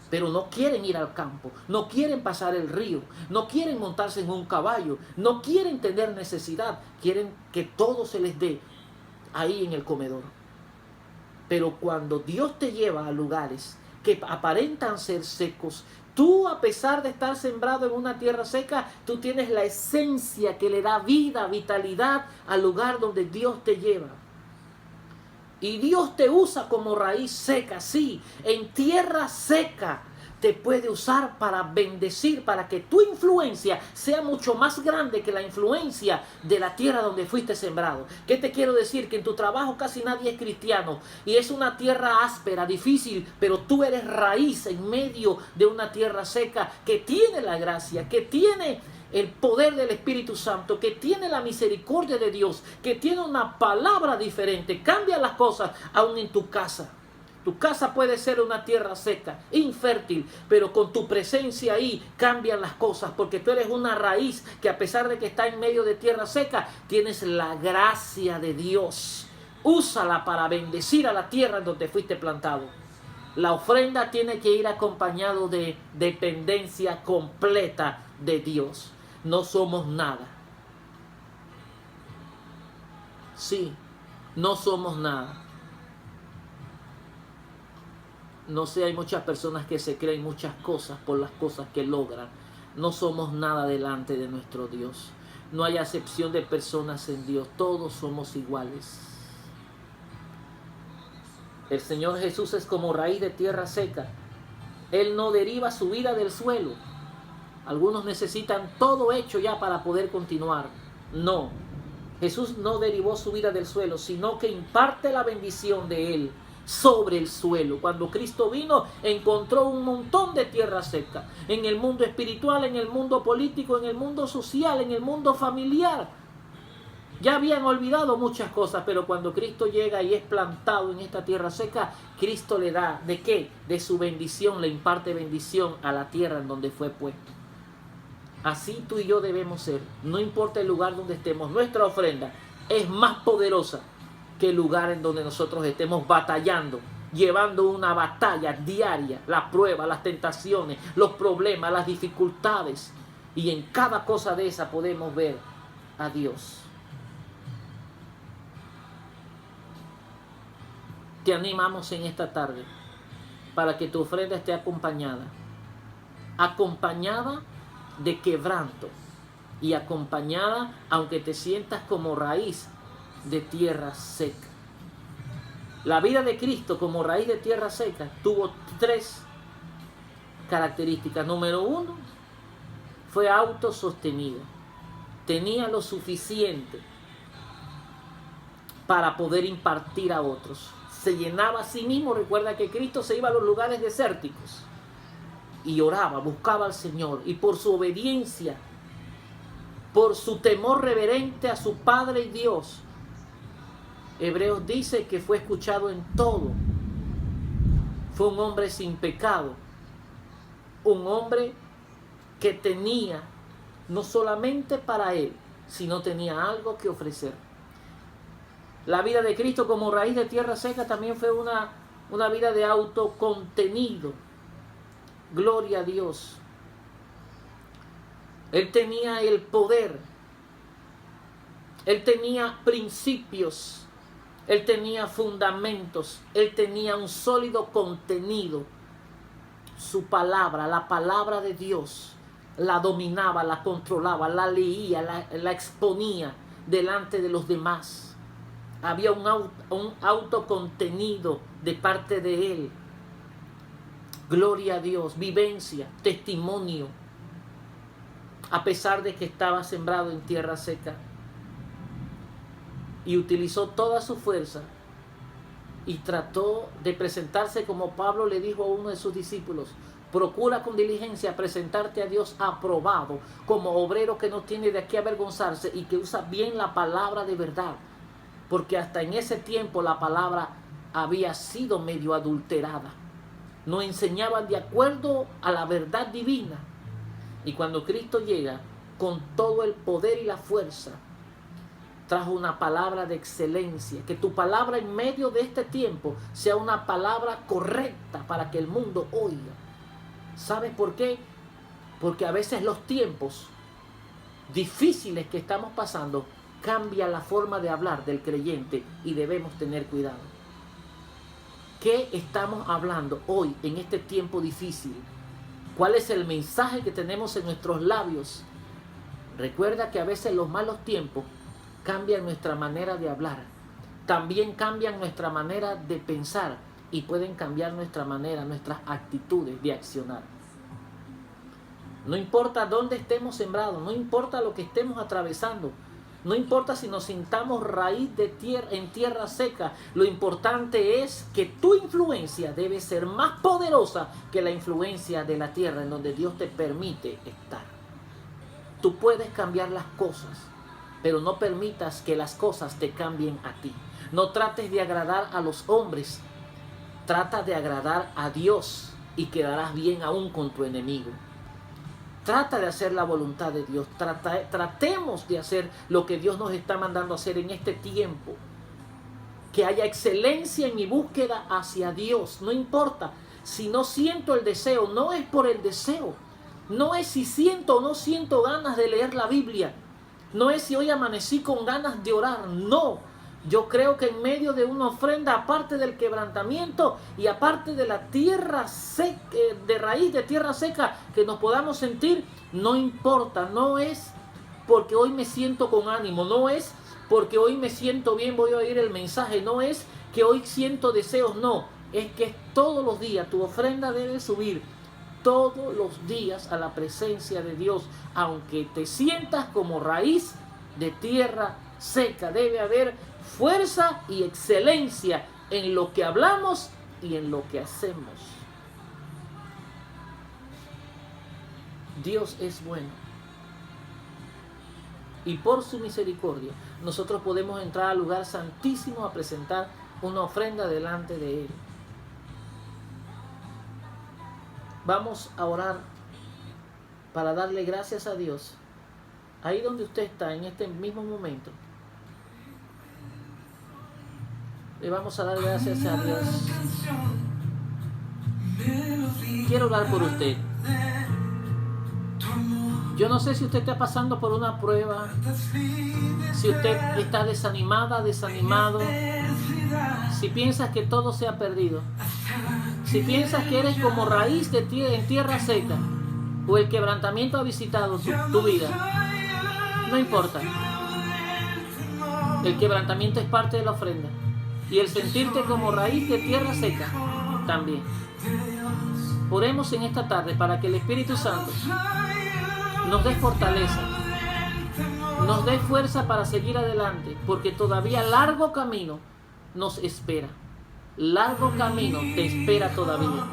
Pero no quieren ir al campo, no quieren pasar el río, no quieren montarse en un caballo, no quieren tener necesidad, quieren que todo se les dé ahí en el comedor. Pero cuando Dios te lleva a lugares que aparentan ser secos, tú, a pesar de estar sembrado en una tierra seca, tú tienes la esencia que le da vida, vitalidad al lugar donde Dios te lleva. Y Dios te usa como raíz seca, sí, en tierra seca, te puede usar para bendecir, para que tu influencia sea mucho más grande que la influencia de la tierra donde fuiste sembrado. ¿Qué te quiero decir? Que en tu trabajo casi nadie es cristiano y es una tierra áspera, difícil, pero tú eres raíz en medio de una tierra seca que tiene la gracia, que tiene el poder del Espíritu Santo, que tiene la misericordia de Dios, que tiene una palabra diferente. Cambia las cosas aún en tu casa. Tu casa puede ser una tierra seca, infértil, pero con tu presencia ahí cambian las cosas, porque tú eres una raíz que, a pesar de que está en medio de tierra seca, tienes la gracia de Dios. Úsala para bendecir a la tierra en donde fuiste plantado. La ofrenda tiene que ir acompañado de dependencia completa de Dios. No somos nada. Sí, no somos nada. No sé, hay muchas personas que se creen muchas cosas por las cosas que logran. No somos nada delante de nuestro Dios. No hay acepción de personas en Dios. Todos somos iguales. El Señor Jesús es como raíz de tierra seca. Él no deriva su vida del suelo. Algunos necesitan todo hecho ya para poder continuar. No. Jesús no derivó su vida del suelo, sino que imparte la bendición de Él sobre el suelo. Cuando Cristo vino, encontró un montón de tierra seca. En el mundo espiritual, en el mundo político, en el mundo social, en el mundo familiar. Ya habían olvidado muchas cosas, pero cuando Cristo llega y es plantado en esta tierra seca, Cristo le da, ¿de qué? De su bendición, le imparte bendición a la tierra en donde fue puesto. Así tú y yo debemos ser. No importa el lugar donde estemos, nuestra ofrenda es más poderosa que el lugar en donde nosotros estemos batallando, llevando una batalla diaria, la prueba, las tentaciones, los problemas, las dificultades. Y en cada cosa de esa podemos ver a Dios. Te animamos en esta tarde para que tu ofrenda esté acompañada de quebranto y acompañada, aunque te sientas como raíz de tierra seca. La vida de Cristo como raíz de tierra seca tuvo 3 características. Número 1, fue autosostenido. Tenía lo suficiente para poder impartir a otros. Se llenaba a sí mismo. Recuerda que Cristo se iba a los lugares desérticos y oraba, buscaba al Señor, y por su obediencia, por su temor reverente a su Padre y Dios, Hebreos dice que fue escuchado en todo. Fue un hombre sin pecado, un hombre que tenía no solamente para él, sino tenía algo que ofrecer. La vida de Cristo como raíz de tierra seca también fue una vida de autocontenido. Gloria a Dios. Él tenía el poder. Él tenía principios. Él tenía fundamentos. Él tenía un sólido contenido. Su palabra, la palabra de Dios, la dominaba, la controlaba, la leía, la exponía delante de los demás. Había un autocontenido de parte de él. Gloria a Dios, vivencia, testimonio. A pesar de que estaba sembrado en tierra seca. Y utilizó toda su fuerza. Y trató de presentarse como Pablo le dijo a uno de sus discípulos. Procura con diligencia presentarte a Dios aprobado, como obrero que no tiene de qué avergonzarse y que usa bien la palabra de verdad. Porque hasta en ese tiempo la palabra había sido medio adulterada. No enseñaban de acuerdo a la verdad divina. Y cuando Cristo llega con todo el poder y la fuerza, trajo una palabra de excelencia. Que tu palabra en medio de este tiempo sea una palabra correcta para que el mundo oiga. ¿Sabes por qué? Porque a veces los tiempos difíciles que estamos pasando cambia la forma de hablar del creyente y debemos tener cuidado. ¿Qué estamos hablando hoy en este tiempo difícil? ¿Cuál es el mensaje que tenemos en nuestros labios? Recuerda que a veces los malos tiempos cambian nuestra manera de hablar. También cambian nuestra manera de pensar y pueden cambiar nuestra manera, nuestras actitudes de accionar. No importa dónde estemos sembrados, no importa lo que estemos atravesando, no importa si nos sintamos raíz de tierra, en tierra seca, lo importante es que tu influencia debe ser más poderosa que la influencia de la tierra en donde Dios te permite estar. Tú puedes cambiar las cosas, pero no permitas que las cosas te cambien a ti. No trates de agradar a los hombres, trata de agradar a Dios y quedarás bien aún con tu enemigo. Trata de hacer la voluntad de Dios. Tratemos de hacer lo que Dios nos está mandando a hacer en este tiempo. Que haya excelencia en mi búsqueda hacia Dios. No importa si no siento el deseo, no es por el deseo. No es si siento o no siento ganas de leer la Biblia. No es si hoy amanecí con ganas de orar. No. Yo creo que en medio de una ofrenda, aparte del quebrantamiento y aparte de la tierra seca, de raíz de tierra seca que nos podamos sentir, no importa, no es porque hoy me siento con ánimo, no es porque hoy me siento bien, voy a oír el mensaje, no es que hoy siento deseos, no, es que todos los días tu ofrenda debe subir todos los días a la presencia de Dios, aunque te sientas como raíz de tierra seca. Debe haber fuerza y excelencia en lo que hablamos y en lo que hacemos. Dios es bueno. Y por su misericordia, nosotros podemos entrar al lugar santísimo a presentar una ofrenda delante de Él. Vamos a orar para darle gracias a Dios. Ahí donde usted está, en este mismo momento, le vamos a dar gracias a Dios. Quiero orar por usted. Yo no sé si usted está pasando por una prueba, si usted está desanimada, desanimado, si piensas que todo se ha perdido, si piensas que eres como raíz en tierra seca, o el quebrantamiento ha visitado tu vida, no importa. El quebrantamiento es parte de la ofrenda. Y el sentirte como raíz de tierra seca también. Oremos en esta tarde para que el Espíritu Santo nos dé fortaleza, nos dé fuerza para seguir adelante, porque todavía largo camino nos espera. Largo camino te espera todavía.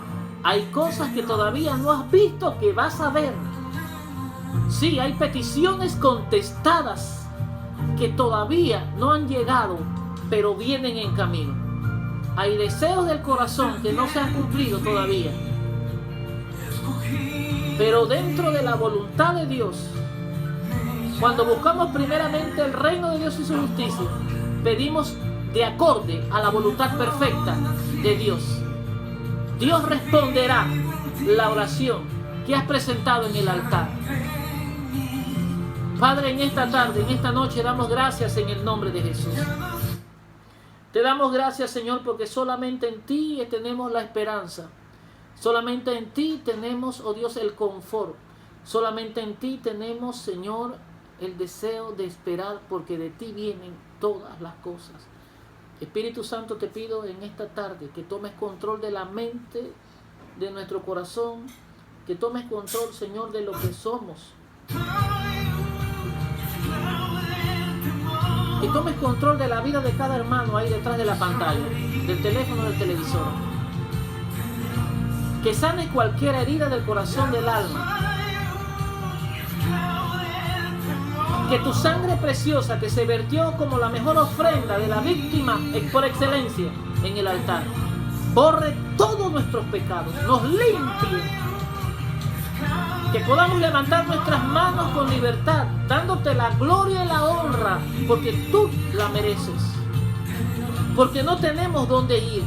Hay cosas que todavía no has visto que vas a ver. Sí, hay peticiones contestadas que todavía no han llegado, pero vienen en camino. Hay deseos del corazón que no se han cumplido todavía. Pero dentro de la voluntad de Dios, cuando buscamos primeramente el reino de Dios y su justicia, pedimos de acorde a la voluntad perfecta de Dios. Dios responderá la oración que has presentado en el altar. Padre, en esta tarde, en esta noche, damos gracias en el nombre de Jesús. Te damos gracias, Señor, porque solamente en ti tenemos la esperanza. Solamente en ti tenemos, oh Dios, el confort. Solamente en ti tenemos, Señor, el deseo de esperar, porque de ti vienen todas las cosas. Espíritu Santo, te pido en esta tarde que tomes control de la mente, de nuestro corazón, que tomes control, Señor, de lo que somos. Que tomes control de la vida de cada hermano ahí detrás de la pantalla, del teléfono, del televisor. Que sanes cualquier herida del corazón, del alma. Que tu sangre preciosa, que se vertió como la mejor ofrenda de la víctima por excelencia en el altar, borre todos nuestros pecados, nos limpie. Que podamos levantar nuestras manos con libertad, dándote la gloria y la honra, porque tú la mereces. Porque no tenemos dónde ir.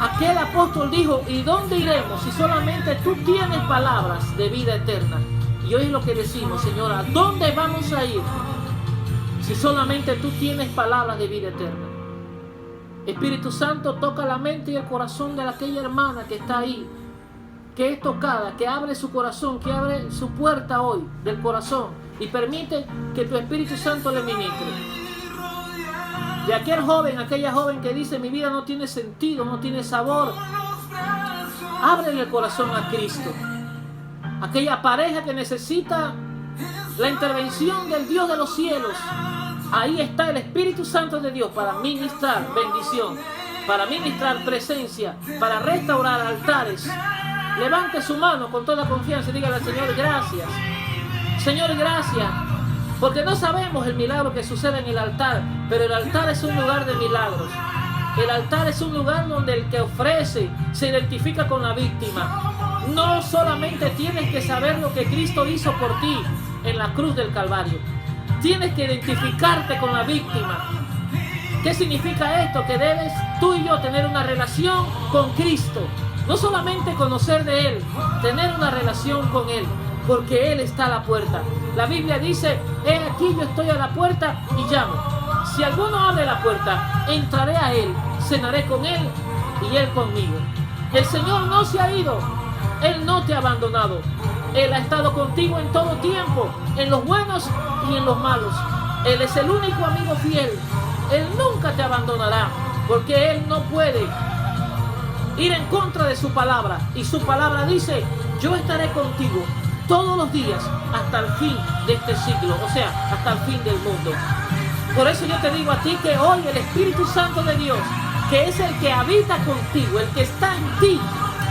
Aquel apóstol dijo, ¿y dónde iremos si solamente tú tienes palabras de vida eterna? Y hoy es lo que decimos, Señor, ¿a dónde vamos a ir si solamente tú tienes palabras de vida eterna? Espíritu Santo, toca la mente y el corazón de aquella hermana que está ahí, que es tocada, que abre su corazón, que abre su puerta hoy del corazón y permite que tu Espíritu Santo le ministre. de aquel joven, aquella joven que dice: mi vida no tiene sentido, no tiene sabor. Ábrele el corazón a Cristo. Aquella pareja que necesita la intervención del Dios de los cielos. Ahí está el Espíritu Santo de Dios para ministrar bendición, para ministrar presencia, para restaurar altares. Levante su mano con toda confianza y dígale al Señor: gracias. Señor, gracias. Porque no sabemos el milagro que sucede en el altar, pero el altar es un lugar de milagros. El altar es un lugar donde el que ofrece se identifica con la víctima. No solamente tienes que saber lo que Cristo hizo por ti en la cruz del Calvario. Tienes que identificarte con la víctima. ¿Qué significa esto? Que debes tú y yo tener una relación con Cristo. No solamente conocer de Él, tener una relación con Él, porque Él está a la puerta. La Biblia dice: he aquí, yo estoy a la puerta y llamo. Si alguno abre la puerta, entraré a Él, cenaré con Él y Él conmigo. El Señor no se ha ido. Él no te ha abandonado. Él ha estado contigo en todo tiempo, en los buenos y en los malos. Él es el único amigo fiel. Él nunca te abandonará, porque Él no puede ir en contra de su palabra. Y su palabra dice: yo estaré contigo todos los días hasta el fin de este siglo, o sea, hasta el fin del mundo. Por eso yo te digo a ti que hoy el Espíritu Santo de Dios, que es el que habita contigo, el que está en ti,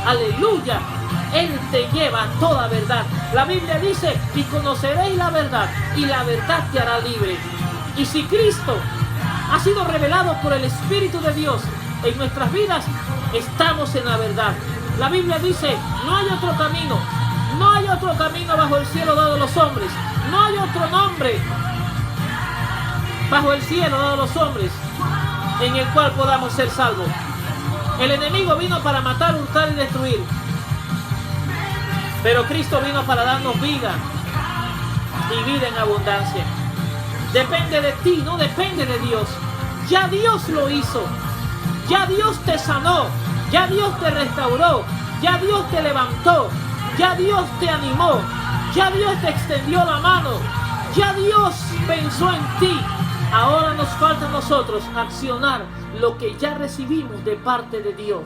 aleluya, Él te lleva a toda verdad. La Biblia dice: y conoceréis la verdad, y la verdad te hará libre. Y si Cristo ha sido revelado por el Espíritu de Dios en nuestras vidas, estamos en la verdad. La Biblia dice: no hay otro camino, no hay otro camino bajo el cielo dado a los hombres, no hay otro nombre bajo el cielo dado a los hombres en el cual podamos ser salvos. El enemigo vino para matar, hurtar y destruir, pero Cristo vino para darnos vida y vida en abundancia. Depende de ti, no depende de Dios. Ya Dios lo hizo. Ya Dios te sanó. Ya Dios te restauró. Ya Dios te levantó. Ya Dios te animó. Ya Dios te extendió la mano. Ya Dios pensó en ti. Ahora nos falta a nosotros accionar lo que ya recibimos de parte de Dios,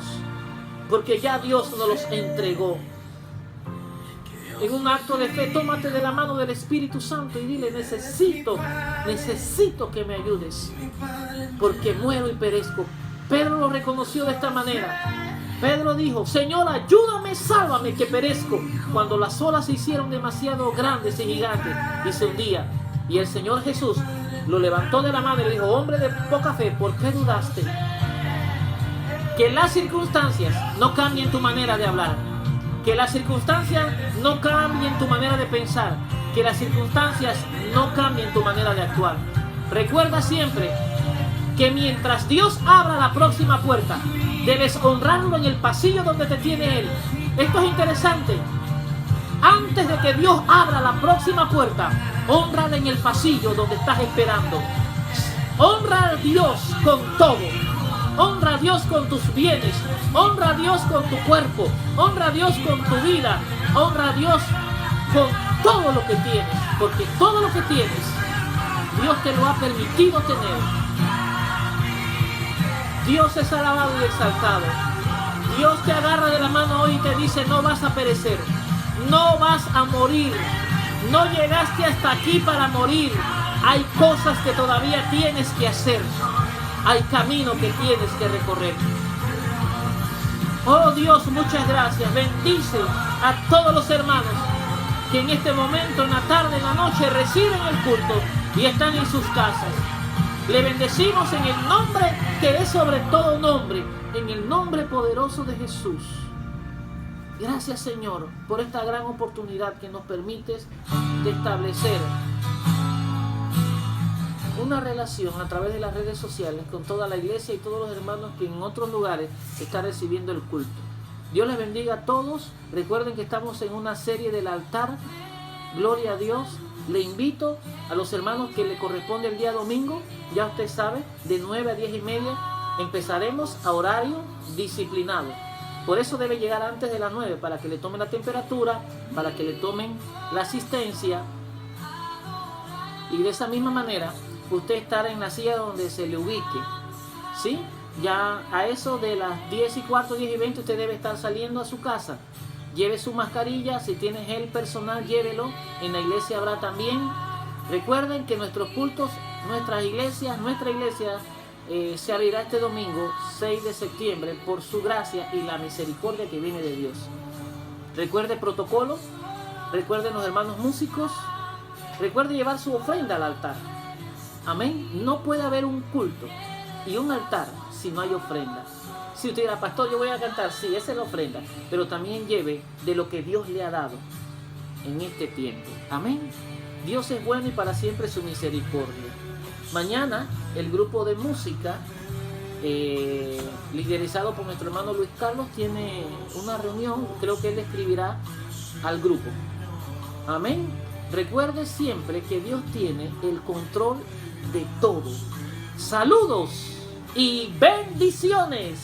porque ya Dios nos los entregó. En un acto de fe, tómate de la mano del Espíritu Santo y dile: necesito que me ayudes, porque muero y perezco. Pedro lo reconoció de esta manera. Pedro dijo: Señor, ayúdame, sálvame, que perezco. Cuando las olas se hicieron demasiado grandes y gigantes y se hundía. Y el Señor Jesús lo levantó de la mano y le dijo: hombre de poca fe, ¿por qué dudaste? Que las circunstancias no cambien tu manera de hablar. Que las circunstancias no cambien tu manera de pensar. Que las circunstancias no cambien tu manera de actuar. Recuerda siempre que mientras Dios abra la próxima puerta, debes honrarlo en el pasillo donde te tiene Él. Esto es interesante. Antes de que Dios abra la próxima puerta, honrala en el pasillo donde estás esperando. Honra a Dios con todo. Honra a Dios con tus bienes. Honra a Dios con tu cuerpo. Honra a Dios con tu vida. Honra a Dios con todo lo que tienes. Porque todo lo que tienes, Dios te lo ha permitido tener. Dios es alabado y exaltado. Dios te agarra de la mano hoy y te dice: no vas a perecer. No vas a morir. No llegaste hasta aquí para morir. Hay cosas que todavía tienes que hacer. Hay camino que tienes que recorrer. Oh Dios, muchas gracias. Bendice a todos los hermanos que en este momento, en la tarde, en la noche, reciben el culto y están en sus casas. Le bendecimos en el nombre que es sobre todo nombre, en el nombre poderoso de Jesús. Gracias, Señor, por esta gran oportunidad que nos permites de establecer una relación a través de las redes sociales con toda la iglesia y todos los hermanos que en otros lugares están recibiendo el culto. Dios les bendiga a todos. Recuerden que estamos en una serie del altar. Gloria a Dios. Le invito a los hermanos que le corresponde el día domingo, ya usted sabe, de 9 a 10 y media, empezaremos a horario disciplinado. Por eso debe llegar antes de las 9, para que le tomen la temperatura, para que le tomen la asistencia. Y de esa misma manera usted estar en la silla donde se le ubique, ¿sí? Ya a eso de las 10:15, 10:20, usted debe estar saliendo a su casa. Lleve su mascarilla, si tiene gel personal, llévelo. En la iglesia habrá también. Recuerden que nuestros cultos, nuestra iglesia se abrirá este domingo 6 de septiembre por su gracia y la misericordia que viene de Dios. Recuerde protocolo, recuerden los hermanos músicos, recuerde llevar su ofrenda al altar. Amén. No puede haber un culto y un altar si no hay ofrenda. Si usted dirá, pastor, yo voy a cantar, sí, esa es la ofrenda, pero también lleve de lo que Dios le ha dado en este tiempo. Amén. Dios es bueno y para siempre su misericordia. Mañana el grupo de música liderizado por nuestro hermano Luis Carlos tiene una reunión. Creo que él escribirá al grupo. Amén. Recuerde siempre que Dios tiene el control de todo. Saludos y bendiciones.